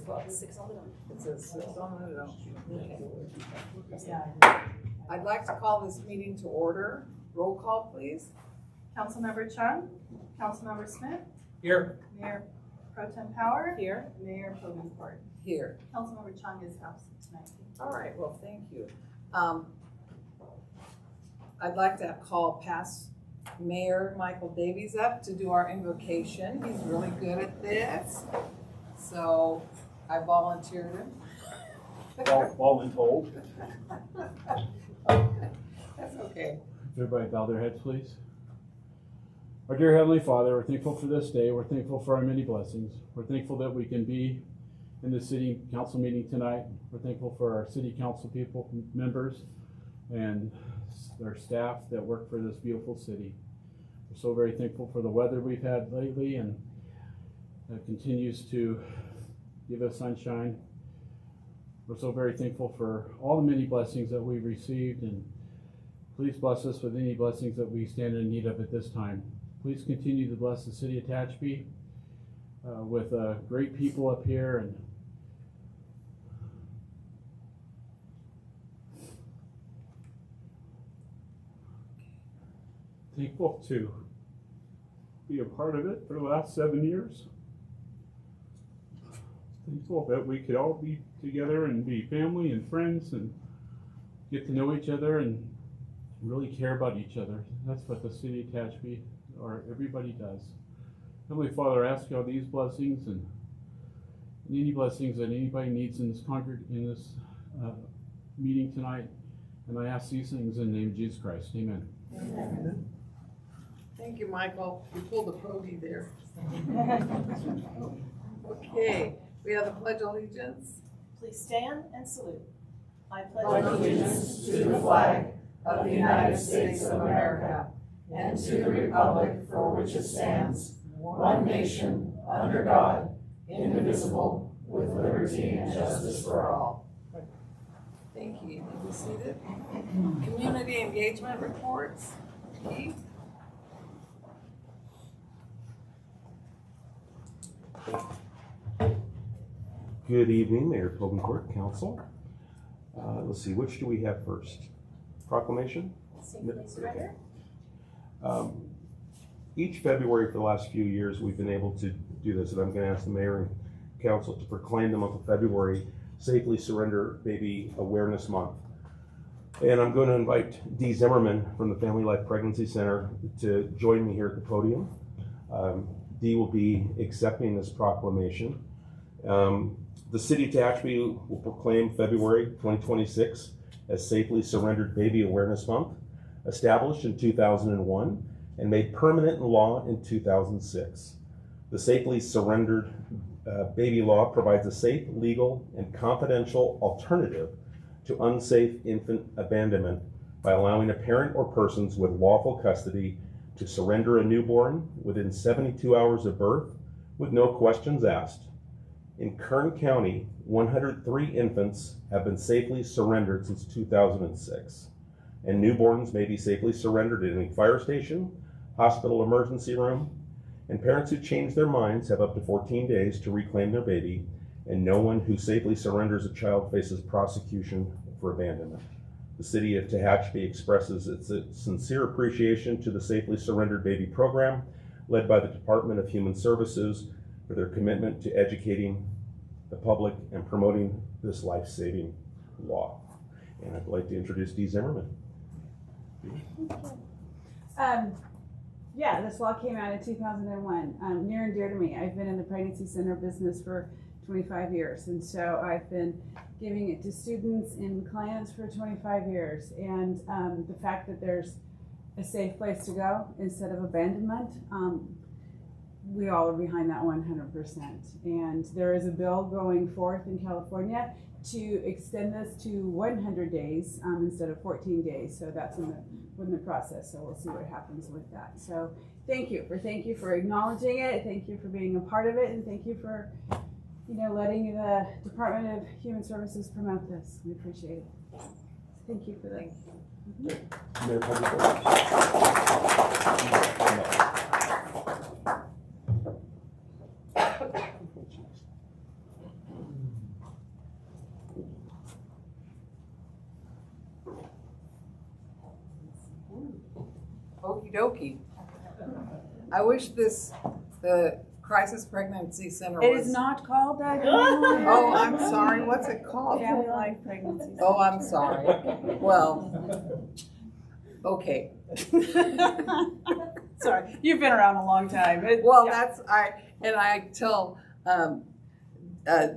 12, 6 on the dot. It says 6 on the dot. I'd like to call this meeting to order. Roll call, please. Councilmember Chung, Councilmember Smith, Here. Mayor Pro Tem Power, Here. Mayor Pogensport. Here. Councilmember Chung is absent tonight. All right, well, thank you. I'd like to call past Mayor Michael Davies up to do our invocation. He's really good at this. So I volunteered him. Voluntold. That's okay. Everybody bow their heads, please. Our dear Heavenly Father, we're thankful for this day. We're thankful for our many blessings. We're thankful that we can be in the city council meeting tonight. We're thankful for our city council people, members, and their staff that work for this beautiful city. We're so very thankful for the weather we've had lately, and that continues to give us sunshine. We're so very thankful for all the many blessings that we've received, and please bless us with any blessings that we stand in need of at this time. Please continue to bless the city of Tehachapi with great people up here, and thankful to be a part of it for the last 7 years. Thankful that we could all be together and be family and friends and get to know each other and really care about each other. That's what the city of Tehachapi, or everybody, does. Heavenly Father, I ask you all these blessings and any blessings that anybody needs in this meeting tonight, and I ask these things in the name of Jesus Christ. Amen. Amen. Thank you, Michael. You pulled a Pody there. Okay, we have the Pledge of Allegiance. Please stand and salute. I pledge pledge allegiance to the flag of the United States of America and to the republic for which it stands, one nation, under God, indivisible, with liberty and justice for all. Thank you. You may be seated. Community engagement reports. Keith? Good evening, Mayor Pogensport, Council. Let's see, which do we have first? Proclamation? Safely surrender. Each February for the last few years, we've been able to do this, and I'm going to ask the Mayor and Council to proclaim the month of February Safely Surrender Baby Awareness Month. And I'm going to invite Dee Zimmerman from the Family Life Pregnancy Center to join me here at the podium. Dee will be accepting this proclamation. The City of Tehachapi will proclaim February 2026 as Safely Surrendered Baby Awareness Month, established in 2001 and made permanent in law in 2006. The Safely Surrendered Baby Law provides a safe, legal, and confidential alternative to unsafe infant abandonment by allowing a parent or persons with lawful custody to surrender a newborn within 72 hours of birth with no questions asked. In Kern County, 103 infants have been safely surrendered since 2006, and newborns may be safely surrendered at any fire station, hospital emergency room, and parents who change their minds have up to 14 days to reclaim their baby, and no one who safely surrenders a child faces prosecution for abandonment. The City of Tehachapi expresses its sincere appreciation to the Safely Surrendered Baby program, led by the Department of Human Services, for their commitment to educating the public and promoting this life-saving law. And I'd like to introduce Dee Zimmerman. Yeah, this law came out in 2001, near and dear to me. I've been in the pregnancy center business for 25 years, and so I've been giving it to students and clients for 25 years. And the fact that there's a safe place to go instead of abandonment, we all are behind that 100%. And there is a bill going forth in California to extend this to 100 days instead of 14 days. So that's in the process. So we'll see what happens with that. So thank you for acknowledging it. Thank you for being a part of it, and thank you for letting the Department of Human Services promote this. We appreciate it. Thank you for that. Mayor Pogensport. Okie dokie. I wish the crisis pregnancy center It was. is not called that. Oh, I'm sorry, what's it called? Family Life Pregnancy. Oh, I'm sorry. Well, okay. Sorry, you've been around a long time. Well, Yeah. I tell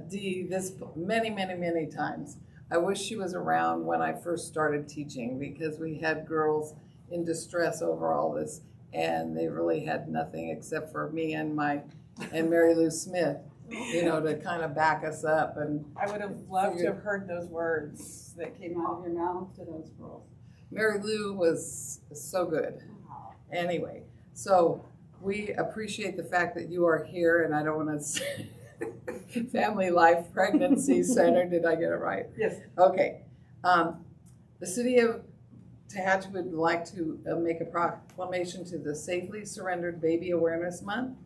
Dee this many times. I wish she was around when I first started teaching, because we had girls in distress over all this, and they really had nothing except for me and Mary Lou Smith, to kind of back us up. And I would have loved to have heard those words that came out of your mouth to those girls. Mary Lou was so good. Anyway, so we appreciate the fact that you are here, and I don't want to say Family Life Pregnancy Center. Did I get it right? Yes. Okay. The city of Tehachapi would like to make a proclamation to the Safely Surrendered Baby Awareness Month.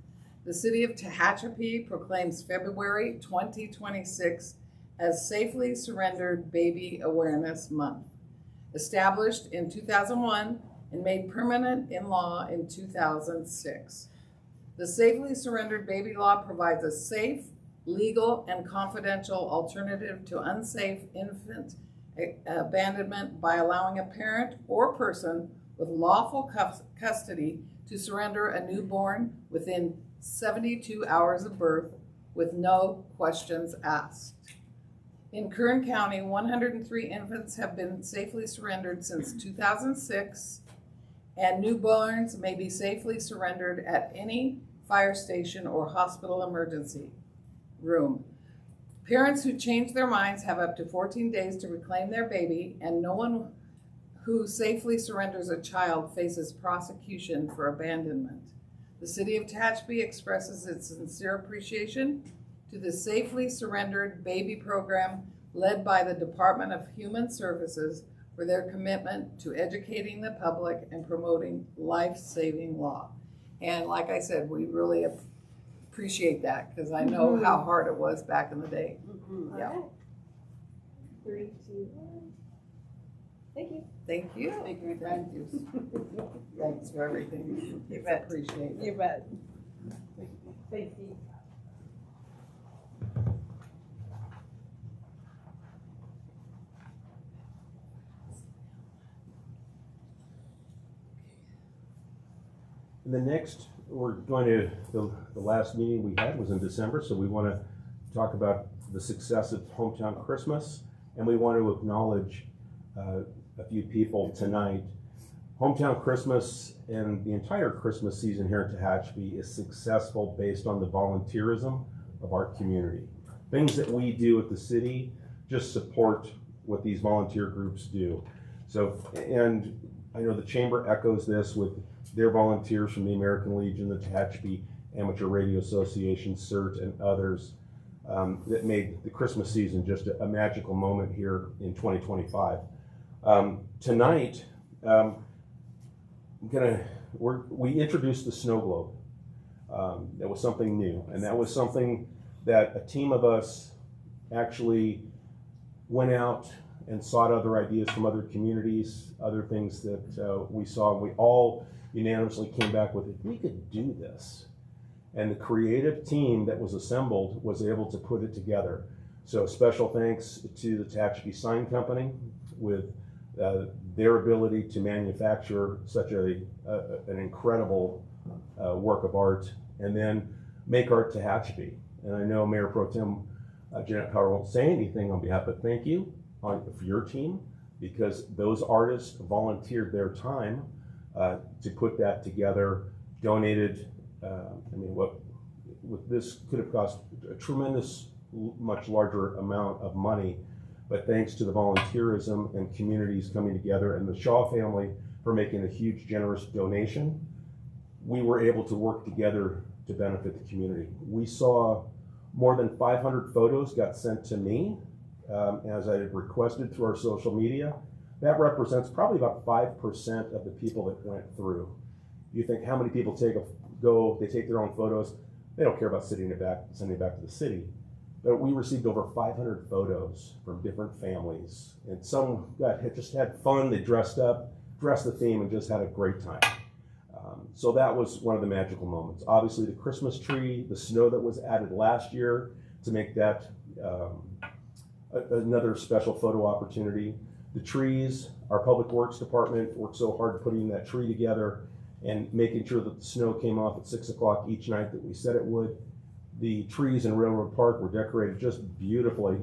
The city of Tehachapi proclaims February 2026 as Safely Surrendered Baby Awareness Month. Established in 2001 and made permanent in law in 2006. The Safely Surrendered Baby Law provides a safe, legal, and confidential alternative to unsafe infant abandonment by allowing a parent or person with lawful custody to surrender a newborn within 72 hours of birth with no questions asked. In Kern County, 103 infants have been safely surrendered since 2006, and newborns may be safely surrendered at any fire station or hospital emergency room. Parents who change their minds have up to 14 days to reclaim their baby, and no one who safely surrenders a child faces prosecution for abandonment. The city of Tehachapi expresses its sincere appreciation to the Safely Surrendered Baby program led by the Department of Human Services for their commitment to educating the public and promoting life-saving law. And like I said, we really appreciate that, because I know how hard it was back in the day. Yeah. All right. 3, 2, 1. Thank you. Thank you. Thank you. Thank you. Thanks for everything. You bet. Appreciate it. You bet. Thank you. And the next, we're going to, the last meeting we had was in December, so we want to talk about the success of Hometown Christmas, and we want to acknowledge a few people tonight. Hometown Christmas and the entire Christmas season here in Tehachapi is successful based on the volunteerism of our community. Things that we do at the city just support what these volunteer groups do. So, and I know the chamber echoes this with their volunteers from the American Legion, the Tehachapi Amateur Radio Association, CERT, and others that made the Christmas season just a magical moment here in 2025. Tonight, we introduced the snow globe. That was something new, and that was something that a team of us actually went out and sought other ideas from other communities, other things that we saw, and we all unanimously came back with, if we could do this. And the creative team that was assembled was able to put it together. So special thanks to the Tehachapi Sign Company with their ability to manufacture such an incredible work of art, and then Make Art Tehachapi. And I know Mayor Pro Tem Janet Power won't say anything on behalf, but thank you for your team, because those artists volunteered their time to put that together, donated. What this could have cost a tremendous, much larger amount of money, but thanks to the volunteerism and communities coming together and the Shaw family for making a huge, generous donation, we were able to work together to benefit the community. We saw more than 500 photos got sent to me as I had requested through our social media. That represents probably about 5% of the people that went through. You think how many people they take their own photos, they don't care about sending it back to the city. But we received over 500 photos from different families, and some just had fun. They dressed up, dressed the theme, and just had a great time. So that was one of the magical moments. Obviously, the Christmas tree, the snow that was added last year to make that another special photo opportunity. The trees, our Public Works Department worked so hard putting that tree together and making sure that the snow came off at 6 o'clock each night that we said it would. The trees in Railroad Park were decorated just beautifully,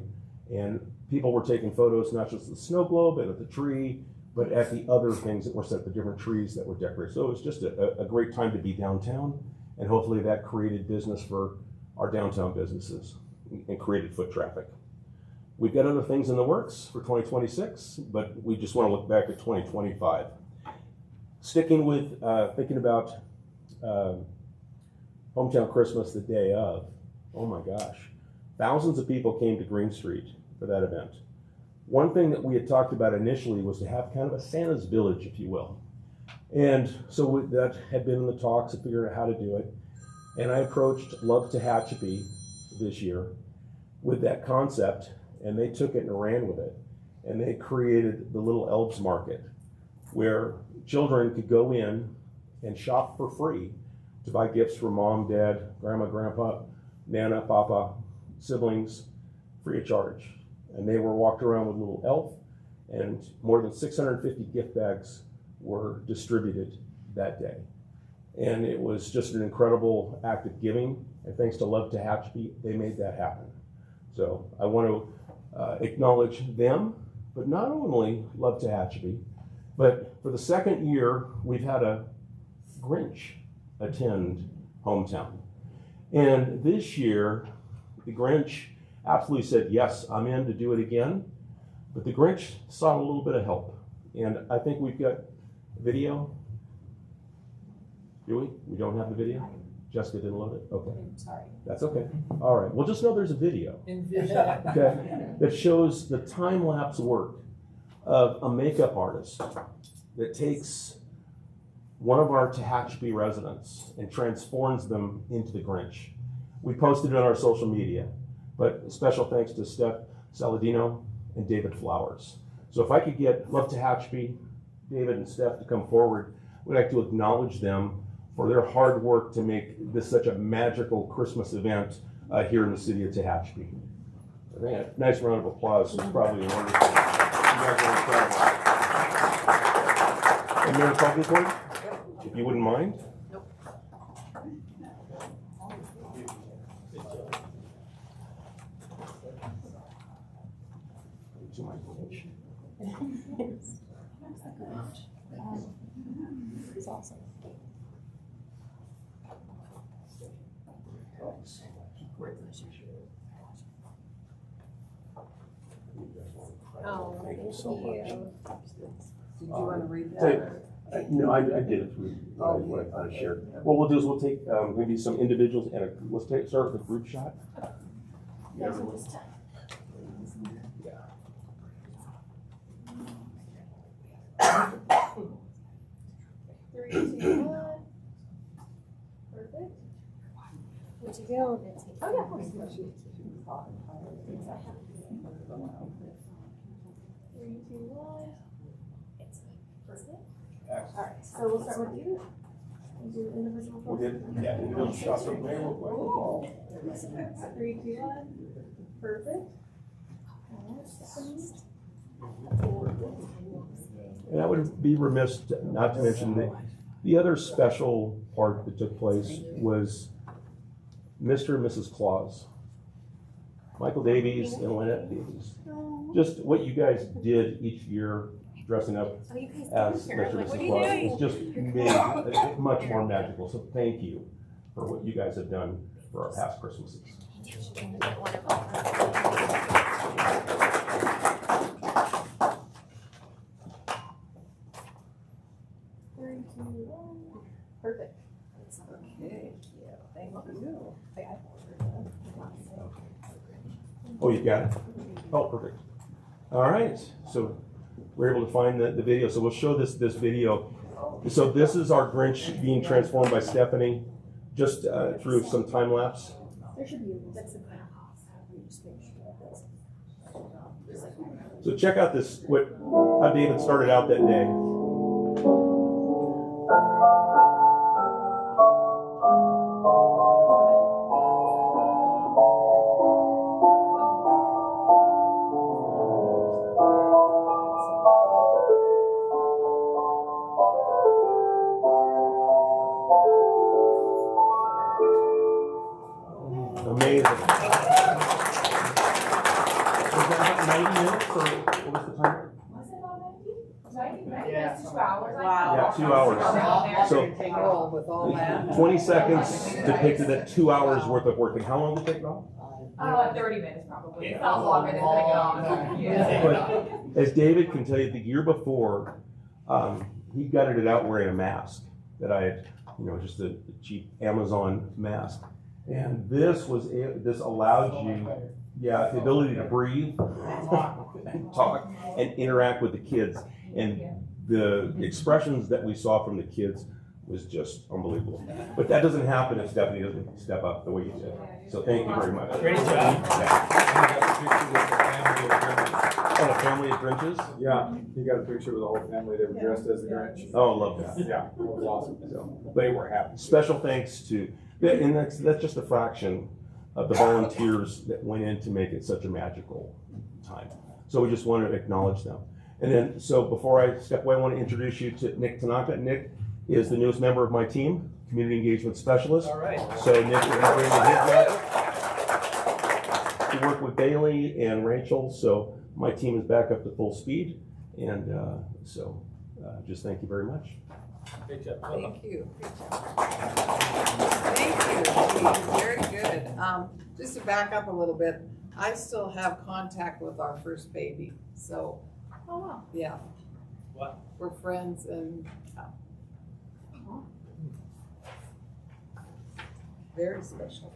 and people were taking photos, not just of the snow globe and of the tree, but at the other things that were set, the different trees that were decorated. So it was just a great time to be downtown, and hopefully that created business for our downtown businesses and created foot traffic. We've got other things in the works for 2026, but we just want to look back at 2025. Sticking with thinking about Hometown Christmas the day of, oh my gosh, thousands of people came to Green Street for that event. One thing that we had talked about initially was to have kind of a Santa's village, if you will. And so that had been in the talks of figuring out how to do it. And I approached Love Tehachapi this year with that concept, and they took it and ran with it. And they created the Little Elves Market, where children could go in and shop for free to buy gifts for mom, dad, grandma, grandpa, nana, papa, siblings, free of charge. And they were walked around with a little elf, and more than 650 gift bags were distributed that day. And it was just an incredible act of giving, and thanks to Love Tehachapi, they made that happen. So I want to acknowledge them, but not only Love Tehachapi, but for the second year, we've had a Grinch attend Hometown. And this year, the Grinch absolutely said, yes, I'm in to do it again. But the Grinch sought a little bit of help. And I think we've got video. Do we? We don't have the video? Jessica didn't load it? Okay. Sorry. That's okay. All right. Well, just know there's a video. Okay. That shows the time-lapse work of a makeup artist that takes one of our Tehachapi residents and transforms them into the Grinch. We posted it on our social media. But special thanks to Steph Saladino and David Flowers. So if I could get Love Tehachapi, David and Steph to come forward, we'd like to acknowledge them for their hard work to make this such a magical Christmas event here in the city of Tehachapi. I think a nice round of applause is probably in order. You guys are incredible. And Mayor Falkencourt, if you wouldn't mind. It's awesome. Oh, thank you so much. Did you want to read Take- that? No, I did it through what I kind of shared. What we'll do is we'll take maybe some individuals and let's start with a group shot. Yeah. Three, two, one. Perfect. Would you go? Oh, yeah, of course. 3, 2, 1. It's perfect. All right, so we'll start with you. You do individual. We'll get individual shots from there real quick. 3, 2, 1. Perfect. And I would be remiss not to mention that the other special part that took place was Mr. and Mrs. Claus. Michael Davies and Lynette Davies. Just what you guys did each year dressing up as Mr. and Mrs. Claus is just made it much more magical. So thank you for what you guys have done for our past Christmases. 3, 2, 1. Perfect. Okay, yeah, thank you. Oh, you got it? Oh, perfect. All right, so we're able to find the video. So we'll show this video. So this is our Grinch being transformed by Stephanie, just through some time lapse. There should be a So check out this, how David started out that day. 90 minutes or what was the time? Was it about 90? 90 Yeah. minutes to 2 hours? Wow. Yeah, 2 hours. So Roll with all that. 20 seconds depicted at 2 hours worth of work. And how long did it take, Rob? 30 minutes probably. It felt longer than putting it on. Yeah. But as David can tell you, the year before, he gutted it out wearing a mask that I had, just a cheap Amazon mask. And this allowed you, the ability to breathe, and talk, and interact with the kids. And the expressions that we saw from the kids was just unbelievable. But that doesn't happen if Stephanie doesn't step up the way you did. So thank you very much. Great job. Oh, the family of Grinches? Yeah, he got a picture with the whole family. They were dressed as the Grinch. Oh, love that. Yeah, it was awesome. So they were happy. Special thanks to, and that's just a fraction of the volunteers that went in to make it such a magical time. So we just want to acknowledge them. And then, so before I step away, I want to introduce you to Nick Tanaka. Nick is the newest member of my team, Community Engagement Specialist. All right. So Nick will be bringing his magic. He worked with Bailey and Rachel, so my team is back up to full speed. And just thank you very much. Great job. Thank you. Thank you. Very good. Just to back up a little bit, I still have contact with our first baby. So, Oh, wow. yeah. What? We're friends and very special.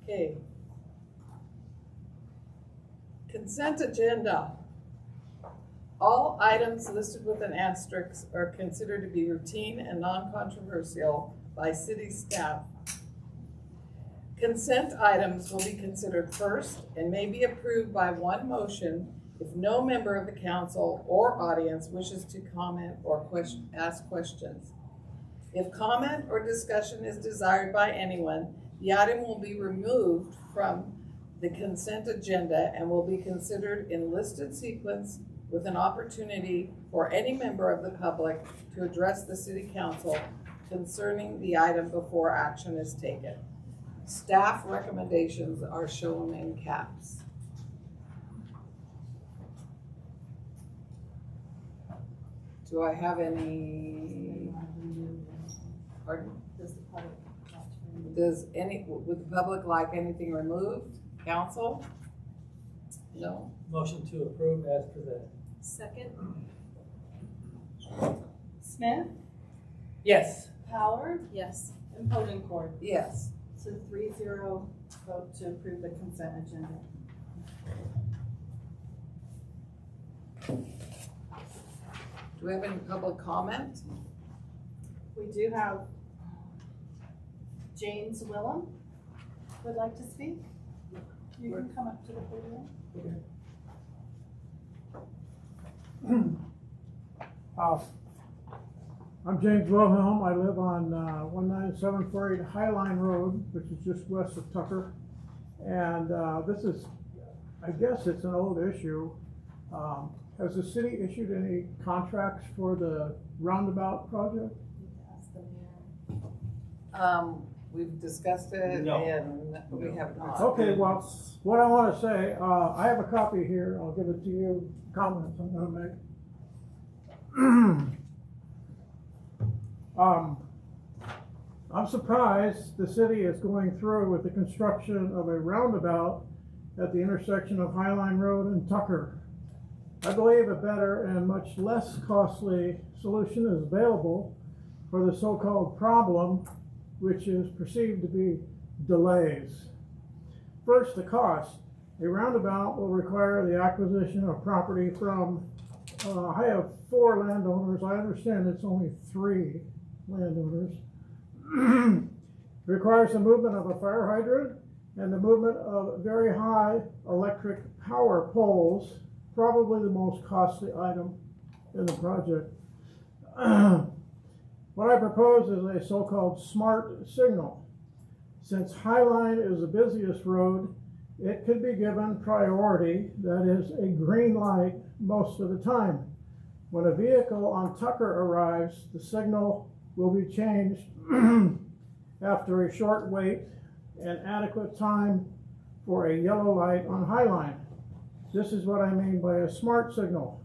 Okay. Consent agenda. All items listed with an asterisk are considered to be routine and non-controversial by city staff. Consent items will be considered first and may be approved by one motion if no member of the council or audience wishes to comment or ask questions. If comment or discussion is desired by anyone, the item will be removed from the consent agenda and will be considered in listed sequence with an opportunity for any member of the public to address the city council concerning the item before action is taken. Staff recommendations are shown in caps. Do I have any? Pardon? Would the public like anything removed? Council? No? Motion to approve as presented. Second. Smith, Yes. Howard, Yes. and Hodencourt. Yes. So 3-0 vote to approve the consent agenda. Do we have any public comment? We do have James Willem would like to speak. You can come up to the podium. I'm James Wilhelm. I live on 19748 Highline Road, which is just west of Tucker. And this is, I guess it's an old issue. Has the city issued any contracts for the roundabout project? We've discussed it No. and we have not. Okay, well, what I want to say, I have a copy here. I'll give it to you. Comments I'm going to make. I'm surprised the city is going through with the construction of a roundabout at the intersection of Highline Road and Tucker. I believe a better and much less costly solution is available for the so-called problem, which is perceived to be delays. First, the cost. A roundabout will require the acquisition of property from, I have 4 landowners. I understand it's only 3 landowners. Requires the movement of a fire hydrant and the movement of very high electric power poles, probably the most costly item in the project. What I propose is a so-called smart signal. Since Highline is the busiest road, it could be given priority, that is a green light, most of the time. When a vehicle on Tucker arrives, the signal will be changed after a short wait and adequate time for a yellow light on Highline. This is what I mean by a smart signal.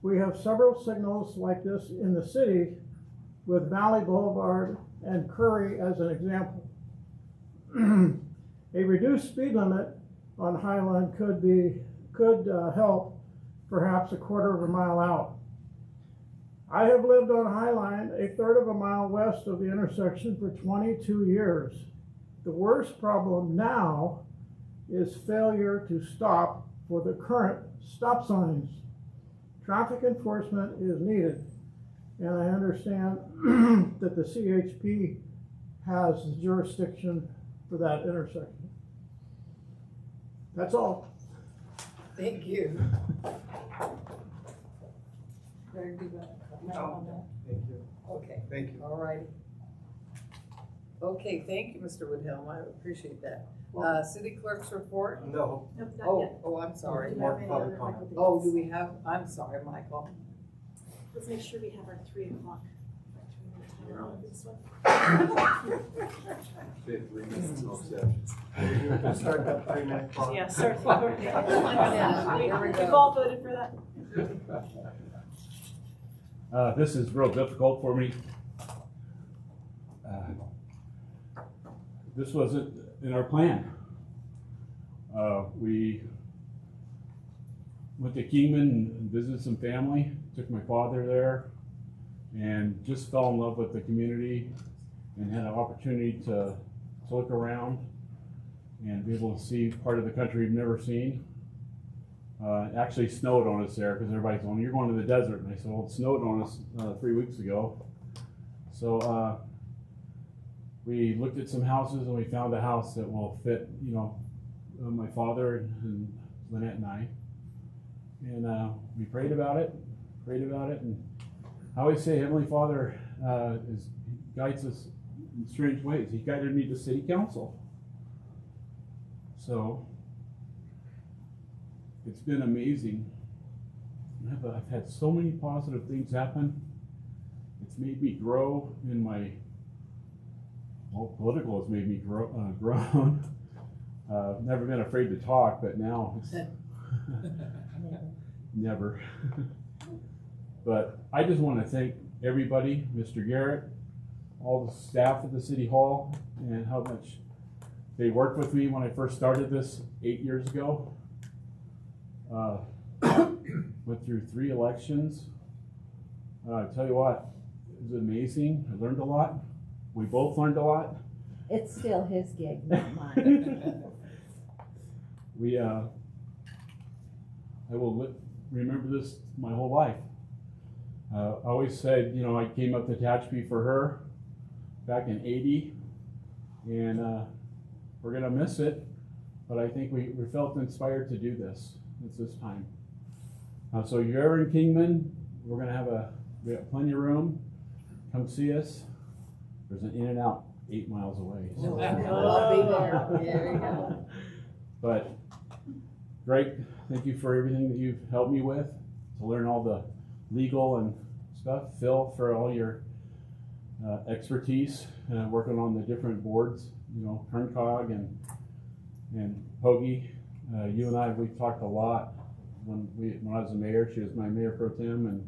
We have several signals like this in the city, with Valley Boulevard and Curry as an example. A reduced speed limit on Highline could help perhaps a quarter of a mile out. I have lived on Highline a third of a mile west of the intersection for 22 years. The worst problem now is failure to stop for the current stop signs. Traffic enforcement is needed, and I understand that the CHP has jurisdiction for that intersection. That's all. Thank you. Greg, do you want to comment on that? Thank you. Okay, Thank you. all righty. Okay, thank you, Mr. Woodhelm, I appreciate that. City clerk's report? No. Nope, not yet. Oh, I'm sorry. Do you More have any public other comment. Michael things? Oh, do we have, I'm sorry, Michael. Let's make sure we have our 3 o'clock. Timer on this one. Start that 3-minute clock. Yeah, certainly. Here we We've go. all voted for that. This is real difficult for me. This wasn't in our plan. We went to Kingman and visited some family, took my father there, and just fell in love with the community and had an opportunity to look around and be able to see part of the country we've never seen. It actually snowed on us there because everybody's going, "You're going to the desert." And I said, "Well, it snowed on us 3 weeks ago." So we looked at some houses and we found a house that will fit, my father and Lynette and I. And we prayed about it, and I always say Heavenly Father guides us in strange ways. He guided me to city council. So it's been amazing. I've had so many positive things happen. It's made me grow in my, political has made me grown. Never been afraid to talk, but now it's never. But I just want to thank everybody, Mr. Garrett, all the staff at the City Hall, and how much they worked with me when I first started this 8 years ago. Went through 3 elections. I tell you what, it was amazing. I learned a lot. We both learned a lot. It's still his gig, not mine. I will remember this my whole life. I always said, I came up to Tehachapi for her back in '80, and we're gonna miss it, but I think we felt inspired to do this. It's this time. So if you're ever in Kingman, we have plenty of room. Come see us. There's an In-N-Out 8 miles away. So. I'll be there. There you go. But Greg, thank you for everything that you've helped me with to learn all the legal and stuff. Phil, for all your expertise working on the different boards, Kerncog and Hoagie. You and I, we've talked a lot when I was the mayor. She was my mayor pro tem, and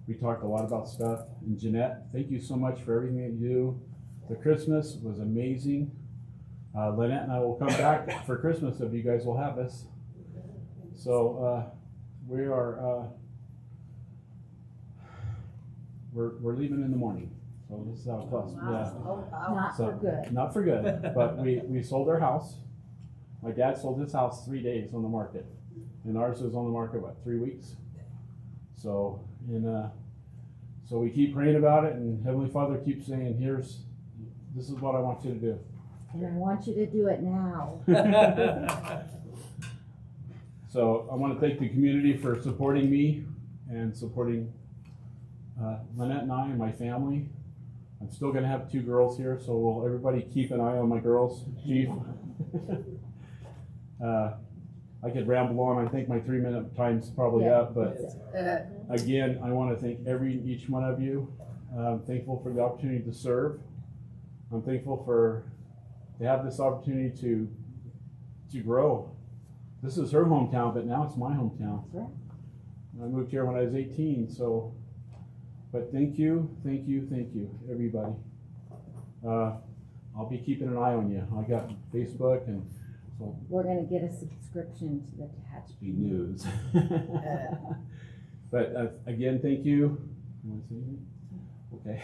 we talked a lot about stuff. And Jeanette, thank you so much for everything that you do. The Christmas was amazing. Lynette and I will come back for Christmas if you guys will have us. So we are we're leaving in the morning. So this is how close. Yeah. Not for good. Not for good. But we sold our house. My dad sold his house 3 days on the market, and ours was on the market 3 weeks. So so we keep praying about it, and Heavenly Father keeps saying, this is what I want you to do. And I want you to do it now. So I want to thank the community for supporting me and supporting Lynette and I and my family. I'm still going to have 2 girls here, so will everybody keep an eye on my girls, Chief? I could ramble on. I think my 3-minute time's probably up, but again, I want to thank each one of you. I'm thankful for the opportunity to serve. I'm thankful to have this opportunity to grow this is her hometown, but now it's my hometown. That's right. I moved here when I was 18, so, but thank you, everybody. I'll be keeping an eye on you. I got Facebook, and so. We're gonna get a subscription to the Tehachapi News. But again, thank you. You want to say anything? Okay.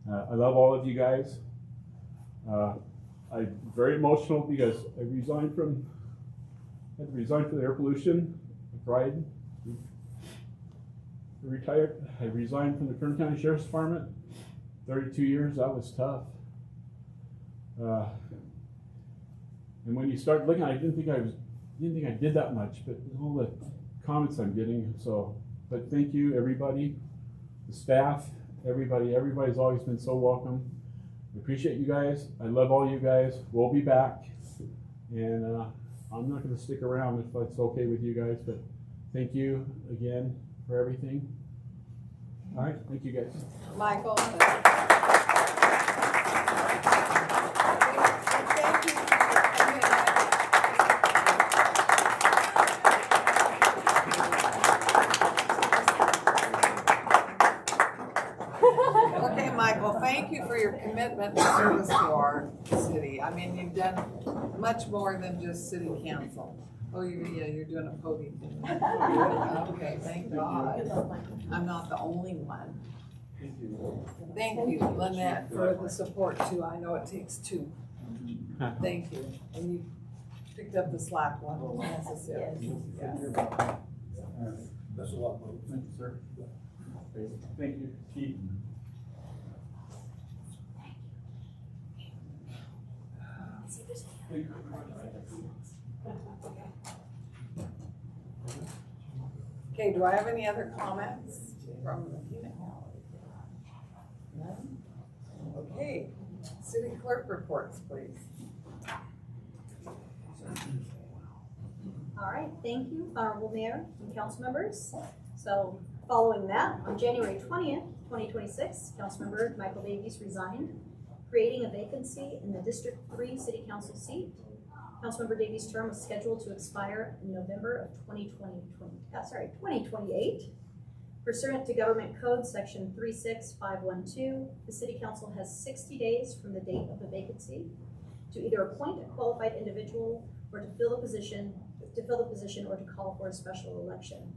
I love all of you guys. I'm very emotional because I had to resign from the air pollution. I tried. I retired. I resigned from the Kern County Sheriff's Department. 32 years. That was tough. And when you start looking, I didn't think I did that much, but all the comments I'm getting. So, but thank you, everybody, the staff, everybody's always been so welcome. I appreciate you guys. I love all you guys. We'll be back, and I'm not going to stick around if it's okay with you guys. But thank you again for everything. All right, thank you guys. Michael. Okay, Michael, thank you for your commitment and service to our city. I mean, you've done much more than just city council. Oh, you're doing a podium. Okay, thank God. I'm not the only one. Thank you, Lynette, for the support too. I know it takes two. Thank you. And you picked up the slack one when necessary. Yes. That's a lot. Thank you, sir. Thank you, Keith. Okay, do I have any other comments from none? Okay, city clerk reports, please. All right, thank you, Honorable Mayor and council members. So following that, on January 20th, 2026, Councilmember Michael Davies resigned, creating a vacancy in the District 3 City Council seat. Councilmember Davies' term was scheduled to expire in November of 2028. Pursuant to Government Code Section 36512, the City Council has 60 days from the date of the vacancy to either appoint a qualified individual or to fill the position or to call for a special election.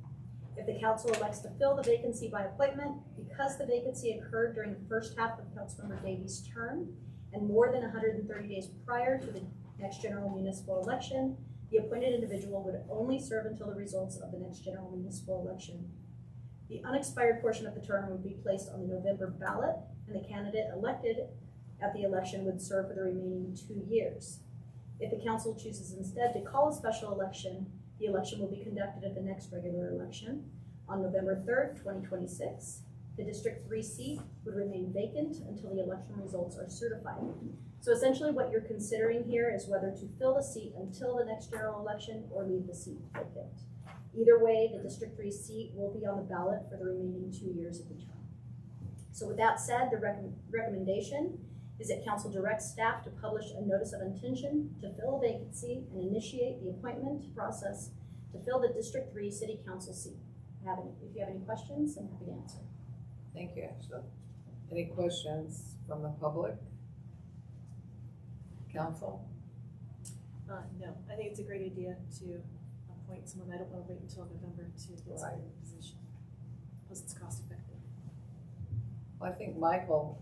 If the council elects to fill the vacancy by appointment, because the vacancy occurred during the first half of Councilmember Davies' term and more than 130 days prior to the next general municipal election, the appointed individual would only serve until the results of the next general municipal election. The unexpired portion of the term would be placed on the November ballot, and the candidate elected at the election would serve for the remaining 2 years. If the council chooses instead to call a special election, the election will be conducted at the next regular election on November 3rd, 2026. The District 3 seat would remain vacant until the election results are certified. So essentially what you're considering here is whether to fill the seat until the next general election or leave the seat vacant. Either way, the District 3 seat will be on the ballot for the remaining 2 years of the term. So with that said, the recommendation is that council directs staff to publish a notice of intention to fill a vacancy and initiate the appointment process to fill the District 3 City Council seat. If you have any questions, I'm happy to answer. Thank you, Ashley. Any questions from the public? Council? No, I think it's a great idea to appoint someone. I don't want to wait until November to get someone in a position. Plus it's cost effective. Well, I think Michael,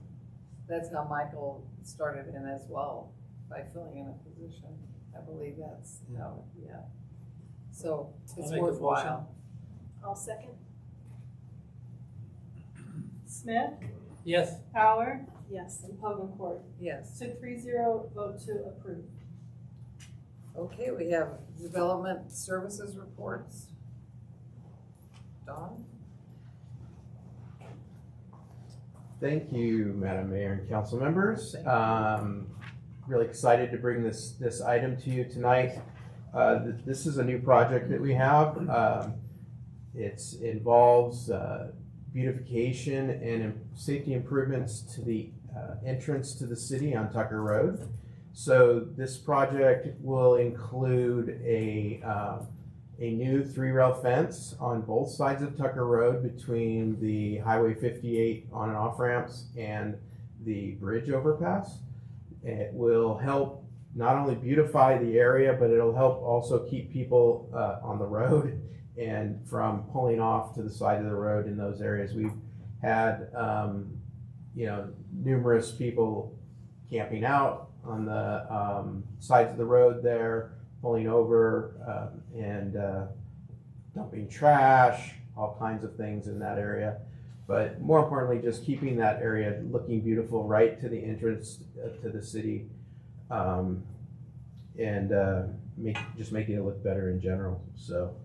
that's how Michael started in as well, by filling in a position. I believe that's how, yeah. So it's worthwhile. I'll second. Smith? Yes. Power? Yes. And Pogencourt? Yes. So 3-0 vote to approve. Okay, we have development services reports. Don? Thank you, Madam Mayor and council members. Really excited to bring this item to you tonight. This is a new project that we have. It involves beautification and safety improvements to the entrance to the city on Tucker Road. So this project will include a new 3-rail fence on both sides of Tucker Road between the Highway 58 on and off ramps and the bridge overpass. It will help not only beautify the area, but it'll help also keep people on the road and from pulling off to the side of the road in those areas. We've had numerous people camping out on the sides of the road there, pulling over and dumping trash, all kinds of things in that area. But more importantly, just keeping that area looking beautiful right to the entrance to the city, and just making it look better in general. So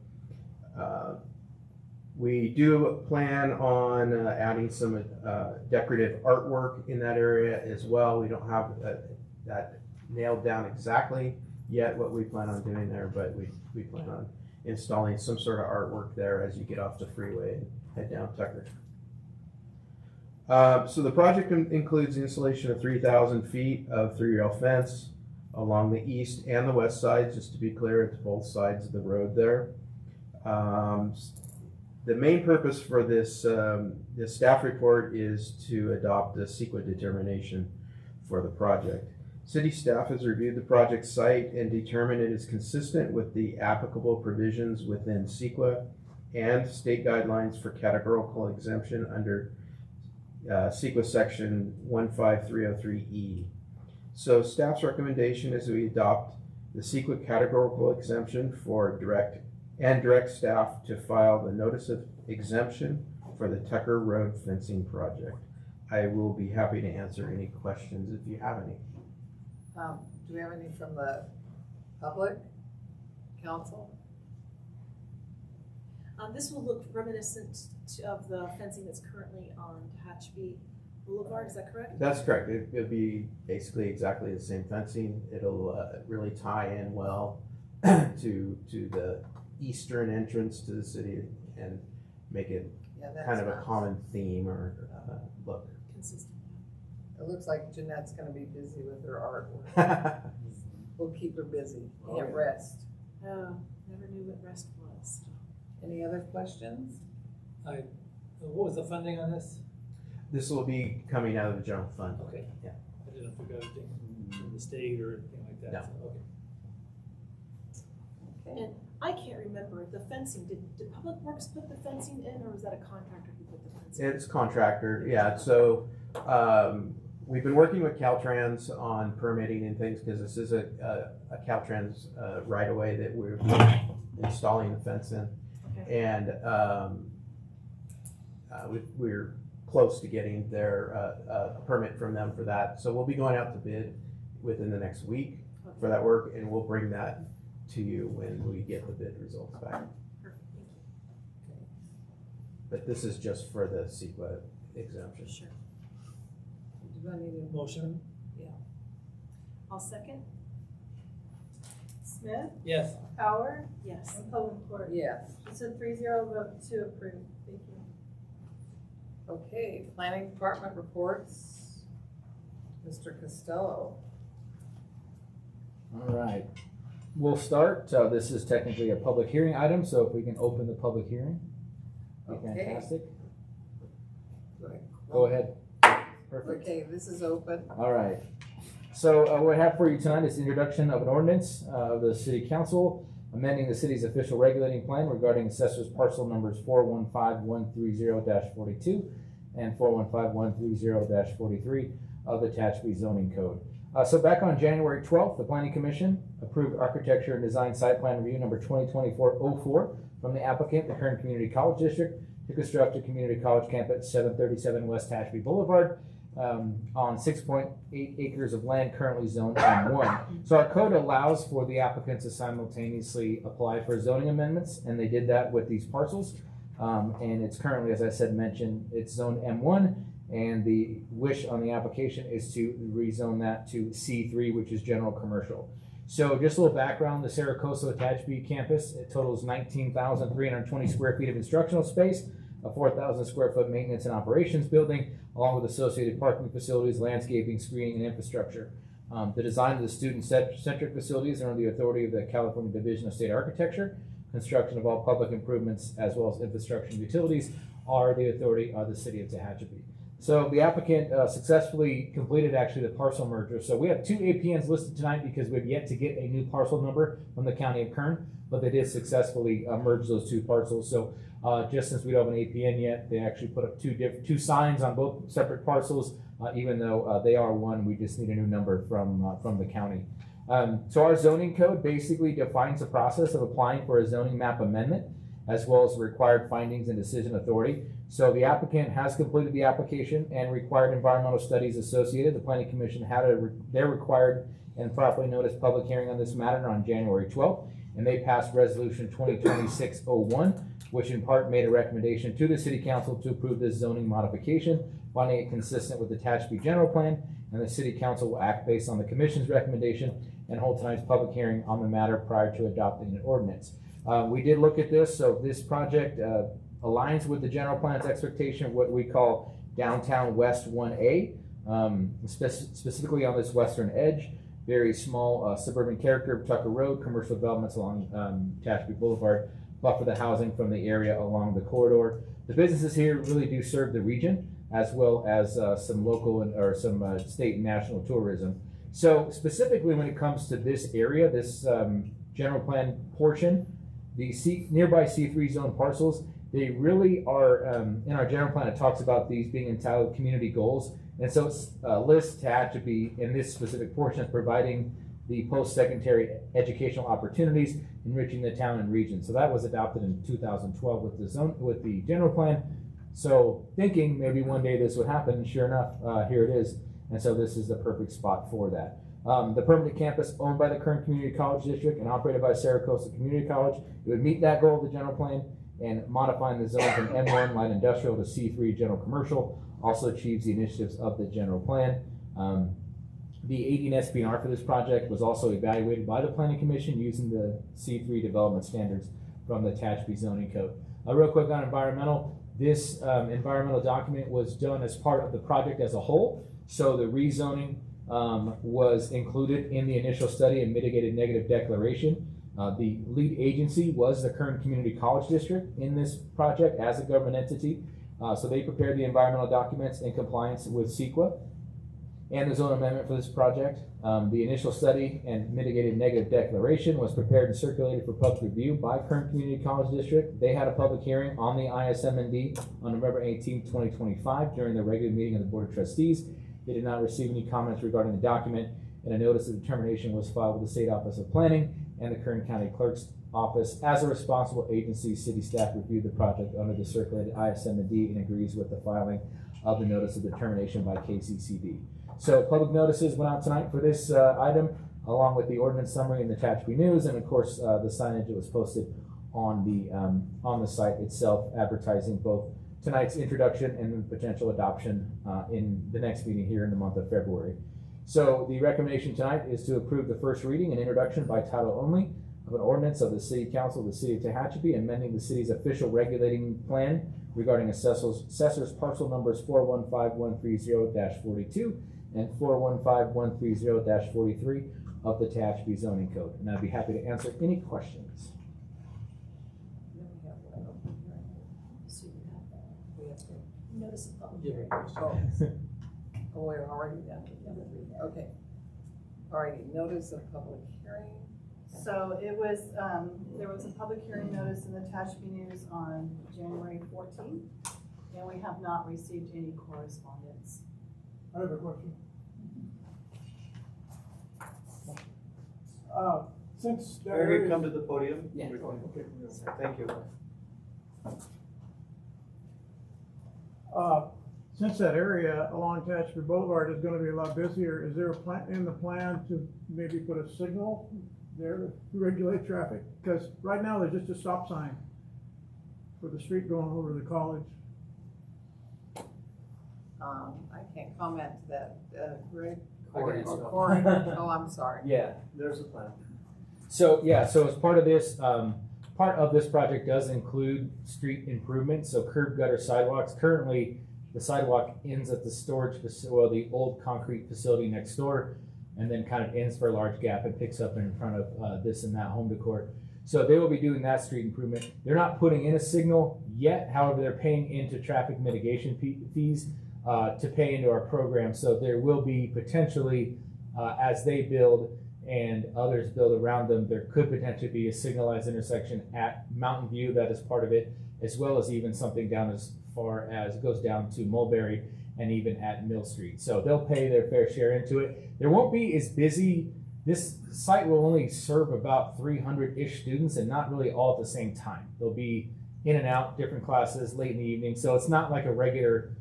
we do plan on adding some decorative artwork in that area as well. We don't have that nailed down exactly yet what we plan on doing there, but we plan on installing some sort of artwork there as you get off the freeway and head down Tucker. So the project includes the installation of 3,000 feet of 3-rail fence along the east and the west sides, just to be clear, it's both sides of the road there. The main purpose for this staff report is to adopt a CEQA determination for the project. City staff has reviewed the project site and determined it is consistent with the applicable provisions within CEQA and state guidelines for categorical exemption under CEQA section 15303E. So staff's recommendation is we adopt the CEQA categorical exemption for direct staff to file the notice of exemption for the Tucker Road fencing project. I will be happy to answer any questions if you have any. Do we have any from the public, council? This will look reminiscent of the fencing that's currently on Tehachapi Boulevard, is that correct? That's correct. It'll be basically exactly the same fencing. It'll really tie in well to the eastern entrance to the city and make it kind of a common theme or look. Consistent. It looks like Jeanette's gonna be busy with her artwork. We'll keep her busy. Can't rest. Oh, never knew what rest was. Any other questions? What was the funding on this? This will be coming out of the general fund. Okay. Yeah. I didn't forget anything from the state or anything like that. No. So, okay. And I can't remember, the fencing, did Public Works put the fencing in, or was that a contractor who put the fencing in? It's contractor, yeah. So we've been working with Caltrans on permitting and things because this is a Caltrans right of way that we're installing the fence in. Okay. And we're close to getting their permit from them for that. So we'll be going out to bid within the next week for that work, and we'll bring that to you when we get the bid results back. Perfect, thank you. But this is just for the CEQA exemption. Sure. Do I need a Motion? I'll second. Smith, Yes. Howard, Yes. and Public Court. Yes. It's a 3-0 vote to approve. Thank you. Okay, planning department reports. Mr. Costello. All right, we'll start. This is technically a public hearing item, so if we can open the public hearing, be Okay. fantastic. Do I- Go ahead. Perfect. Okay, this is open. All right. So what I have for you tonight is the introduction of an ordinance of the City Council amending the city's official regulating plan regarding assessors parcel numbers 415130-42 and 415130-43 of the Tehachapi zoning code. So back on January 12th, the Planning Commission approved architecture and design site plan review number 2024-04 from the applicant, the Kern Community College District, to construct a community college campus at 737 West Tehachapi Boulevard on 6.8 acres of land currently zoned M1. So our code allows for the applicants to simultaneously apply for zoning amendments, and they did that with these parcels. And it's currently, as I said, mentioned, it's zoned M1, and the wish on the application is to rezone that to C3, which is general commercial. So just a little background, the Saracoso Tehachapi campus, it totals 19,320 square feet of instructional space, a 4,000 square foot maintenance and operations building, along with associated parking facilities, landscaping, screening, and infrastructure. The design of the student-centric facilities are under the authority of the California Division of State Architecture. Construction of all public improvements as well as infrastructure and utilities are the authority of the city of Tehachapi. So the applicant successfully completed actually the parcel merger. So we have 2 APNs listed tonight because we've yet to get a new parcel number from the county of Kern, but they did successfully merge those 2 parcels. So just since we don't have an APN yet, they actually put up 2 signs on both separate parcels. Even though they are one, we just need a new number from the county. So our zoning code basically defines the process of applying for a zoning map amendment, as well as the required findings and decision authority. So the applicant has completed the application and required environmental studies associated. The Planning Commission had their required and properly noticed public hearing on this matter on January 12th, and they passed Resolution 2026-01, which in part made a recommendation to the City Council to approve this zoning modification, finding it consistent with the Tehachapi General Plan, and the City Council will act based on the Commission's recommendation and hold tonight's public hearing on the matter prior to adopting an ordinance. We did look at this, so this project aligns with the general plan's expectation of what we call Downtown West 1A, specifically on this western edge. Very small suburban character of Tucker Road, commercial developments along Tehachapi Boulevard, buffer the housing from the area along the corridor. The businesses here really do serve the region, as well as some local or some state and national tourism. So specifically when it comes to this area, this general plan portion, the nearby C3 zone parcels, they really are, in our general plan, it talks about these being entitled community goals. And so it lists Tehachapi in this specific portion as providing the post-secondary educational opportunities, enriching the town and region. So that was adopted in 2012 with the general plan. So thinking maybe one day this would happen, and sure enough, here it is. And so this is the perfect spot for that. The permanent campus owned by the Kern Community College District and operated by Sarah Costa Community College, it would meet that goal of the general plan, and modifying the zone from M1 light industrial to C3 general commercial also achieves the initiatives of the general plan. The 18 SPNR for this project was also evaluated by the Planning Commission using the C3 development standards from the Tehachapi zoning code. Real quick on environmental, this environmental document was done as part of the project as a whole. So the rezoning was included in the initial study and mitigated negative declaration. The lead agency was the Kern Community College District in this project as a government entity. So they prepared the environmental documents in compliance with CEQA and the zone amendment for this project. The initial study and mitigated negative declaration was prepared and circulated for public review by Kern Community College District. They had a public hearing on the ISMND on November 18, 2025 during the regular meeting of the Board of Trustees. They did not receive any comments regarding the document, and a notice of determination was filed with the State Office of Planning and the Kern County Clerk's Office. As a responsible agency, city staff reviewed the project under the circulated ISMND and agrees with the filing of the notice of determination by KCCD. So public notices went out tonight for this item, along with the ordinance summary in the Tehachapi News, and of course the signage that was posted on the site itself, advertising both tonight's introduction and the potential adoption in the next meeting here in the month of February. So the recommendation tonight is to approve the first reading and introduction by title only of an ordinance of the City Council of the City of Tehachapi amending the city's official regulating plan regarding assessors parcel numbers 415130-42 and 415130-43 of the Tehachapi zoning code. And I'd be happy to answer any questions. Notice of public Yeah. hearing. Oh, we're already done with number 3. Okay. Alrighty, notice of public hearing. So it was, there was a public hearing notice in the Tehachapi News on January 14th, and we have not received any correspondence. I have a question. Since that Barry, area, come to the podium. Yeah. okay. Thank you. Since that area along Tehachapi Boulevard is going to be a lot busier, is there a plan in the plan to maybe put a signal there to regulate traffic? Because right now there's just a stop sign for the street going over the college. I can't comment to that. Greg? Corey. Corey. Oh, I'm sorry. Yeah. There's a plan. So as part of this project does include street improvements, so curb gutter sidewalks. Currently, the sidewalk ends at the storage facility, well, the old concrete facility next door. and then kind of ends for a large gap and picks up in front of this and that home decor. So they will be doing that street improvement. They're not putting in a signal yet. However, they're paying into traffic mitigation fees to pay into our program. So there will be potentially, as they build and others build around them, there could potentially be a signalized intersection at Mountain View that is part of it, as well as even something down as far as goes down to Mulberry and even at Mill Street. So they'll pay their fair share into it. There won't be as busy. This site will only serve about 300-ish students and not really all at the same time. They'll be in and out, different classes, late in the evening. So it's not like a regular,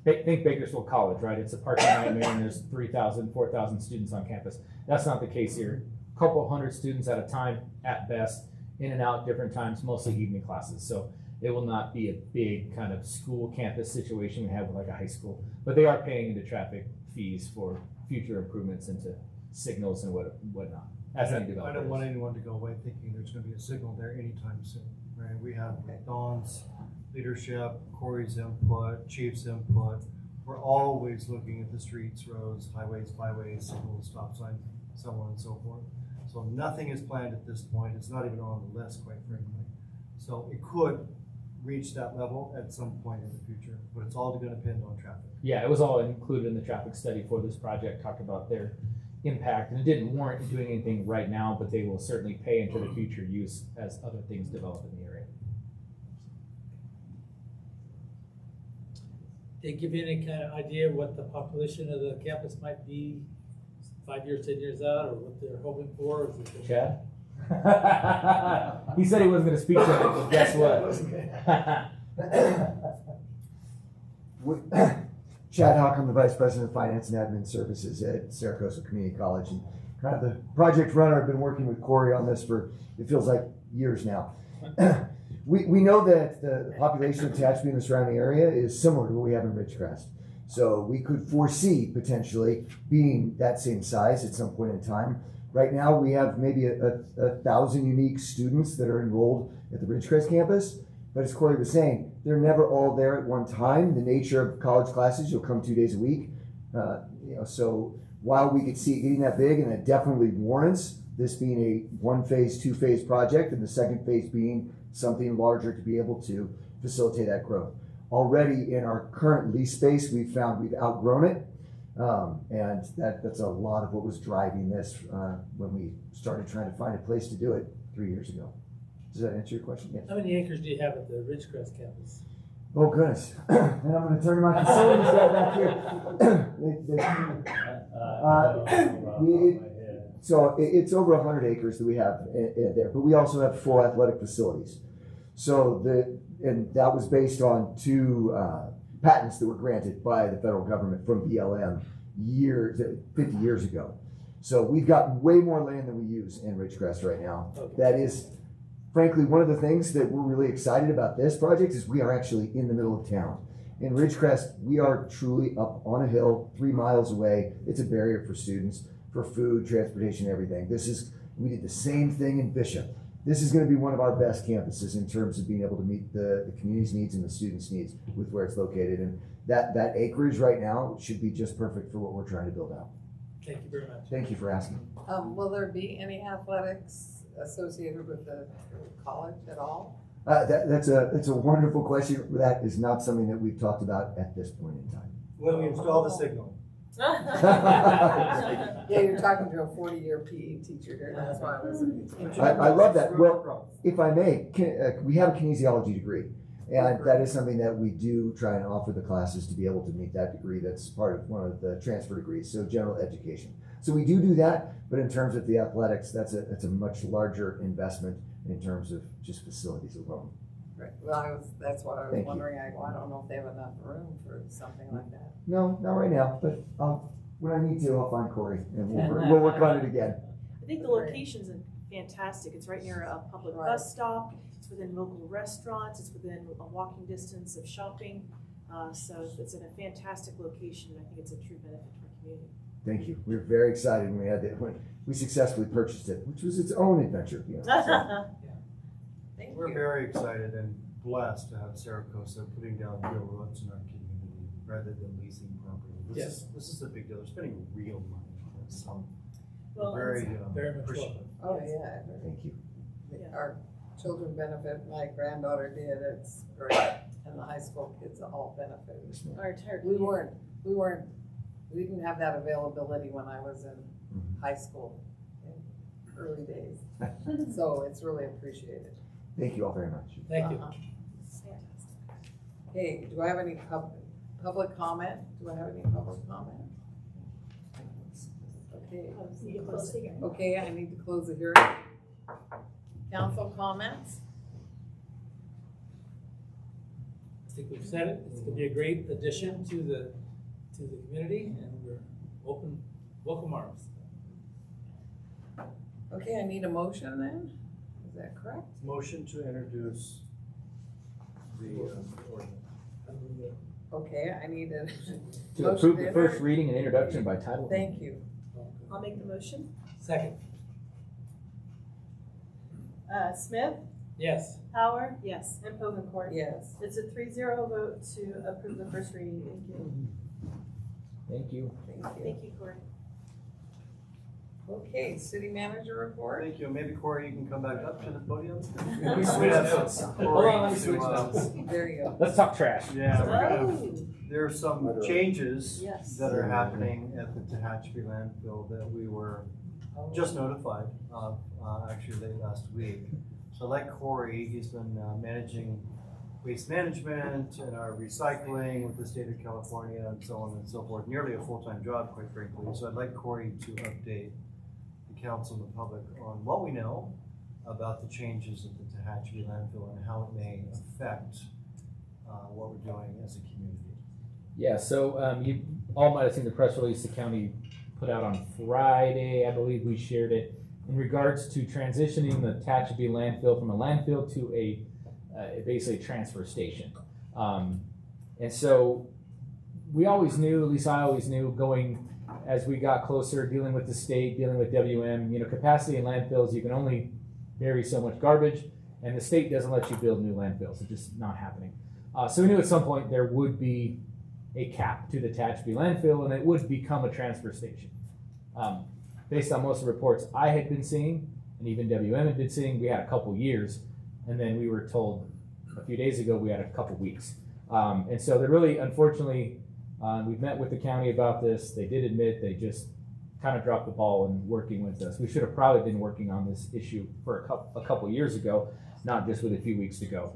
think Bakersfield College, right? It's a parking nightmare and there's 3,000, 4,000 students on campus. That's not the case here. A couple hundred students at a time at best, in and out different times, mostly evening classes. So it will not be a big kind of school campus situation we have with like a high school, but they are paying into traffic fees for future improvements into signals and whatnot. As any developer. I don't want anyone to go away thinking there's going to be a signal there anytime soon. Right? We have Dawn's leadership, Corey's input, Chief's input. We're always looking at the streets, roads, highways, byways, signals, stop signs, so on and so forth. So nothing is planned at this point. It's not even on the list, quite frankly. So it could reach that level at some point in the future, but it's all going to depend on traffic. Yeah, it was all included in the traffic study for this project, talked about their impact, and it didn't warrant doing anything right now, but they will certainly pay into the future use as other things develop in the area. They give you any kind of idea what the population of the campus might be 5 years, 10 years out, or what they're hoping for? Or is it Chad? He said he wasn't going to speak to it, but guess what? Chad Hawk, I'm the Vice President of Finance and Admin Services at Saracosa Community College, and kind of the project runner. I've been working with Corey on this for, it feels like years now. We know that the population of Tehachapi in the surrounding area is similar to what we have in Ridgecrest. So we could foresee potentially being that same size at some point in time. Right now, we have maybe a 1,000 unique students that are enrolled at the Ridgecrest campus. But as Corey was saying, they're never all there at one time. The nature of college classes, you'll come 2 days a week. So while we could see it getting that big, and it definitely warrants this being a 1-phase, 2-phase project, and the second phase being something larger to be able to facilitate that growth. Already in our current lease space, we've found we've outgrown it. And that's a lot of what was driving this when we started trying to find a place to do it 3 years ago. Does that answer your question? Yes. How many acres do you have at the Ridgecrest campus? Oh, goodness. And I'm going to turn to my facilities guy back here. So it's over 100 acres that we have there, but we also have full athletic facilities. So and that was based on 2 patents that were granted by the federal government from BLM 50 years ago. So we've got way more land than we use in Ridgecrest right now. Okay. That is, frankly, one of the things that we're really excited about this project is we are actually in the middle of town. In Ridgecrest, we are truly up on a hill, 3 miles away. It's a barrier for students, for food, transportation, everything. We did the same thing in Bishop. This is going to be one of our best campuses in terms of being able to meet the community's needs and the students' needs with where it's located. And that acreage right now should be just perfect for what we're trying to build out. Thank you very much. Thank you for asking. Will there be any athletics associated with the college at all? That's a wonderful question. That is not something that we've talked about at this point in time. When we install the signal. Yeah, you're talking to a 40-year PE teacher here. That's why I was. I love that. Well, if I may, we have a kinesiology degree, and that is something that we do try and offer the classes to be able to meet that degree. That's part of one of the transfer degrees, so general education. So we do that, but in terms of the athletics, that's a much larger investment in terms of just facilities alone. Right. Well, that's what I was wondering. I don't know if they have enough room for something like that. No, not right now, but when I need to, I'll find Corey and we'll work on it again. I think the location's fantastic. It's right near a public bus stop. It's within local restaurants. It's within a walking distance of shopping. So it's in a fantastic location. I think it's a true benefit to our community. Thank you. We were very excited when we had that, when we successfully purchased it, which was its own adventure. So. We're very excited and blessed to have Saracosa putting down real roots in our community rather than leasing property. This is a big deal. They're spending real money on So, Well, very, Very much appreciative. welcome. Oh, yeah. Thank you. Our children benefit, my granddaughter did, it's great, and the high school kids all benefit. Our entire We didn't have that availability when I was in high school in early days. So it's really appreciated. Thank you all very much. Thank you. Okay, do I have any public comment? Okay. Okay, I need to close the hearing. Council comments? I think we've said it, it's gonna be a great addition to the community, and we're welcome arms. Okay, I need a motion then, is that correct? Motion to introduce the ordinance. Okay, I need a To motion approve to the first enter. reading and introduction by title. Thank you. I'll make the motion. Second, Smith, yes. Howard, Yes. and Pokencourt. Yes. It's a 3-0 vote to approve the first reading. Thank you. Thank you. Thank you. Thank you, Corey. Okay, city manager report? Thank you. Maybe Corey, you can come back up to the podium. We switch notes. Hold on, let me switch notes. There you go. Let's talk trash. Yeah, Oh. there are some changes Yes. that are happening at the Tehachapi landfill that we were just notified of, actually late last week. So like Corey, he's been managing waste management and our recycling with the state of California and so on and so forth, nearly a full-time job, quite frankly. So I'd like Corey to update the council and the public on what we know about the changes at the Tehachapi landfill and how it may affect what we're doing as a community. Yeah, so you all might have seen the press release the county put out on Friday. I believe we shared it in regards to transitioning the Tehachapi landfill from a landfill to a basically a transfer station. And so we always knew, at least I always knew, going as we got closer, dealing with the state, dealing with WM, capacity in landfills, you can only bury so much garbage, and the state doesn't let you build new landfills. It's just not happening. So we knew at some point there would be a cap to the Tehachapi landfill, and it would become a transfer station. Based on most of the reports I had been seeing, and even WM had been seeing, we had a couple years, and then we were told a few days ago we had a couple weeks. And so they're really, unfortunately, we've met with the county about this. They did admit they just kind of dropped the ball in working with us. We should have probably been working on this issue for a couple years ago, not just with a few weeks to go.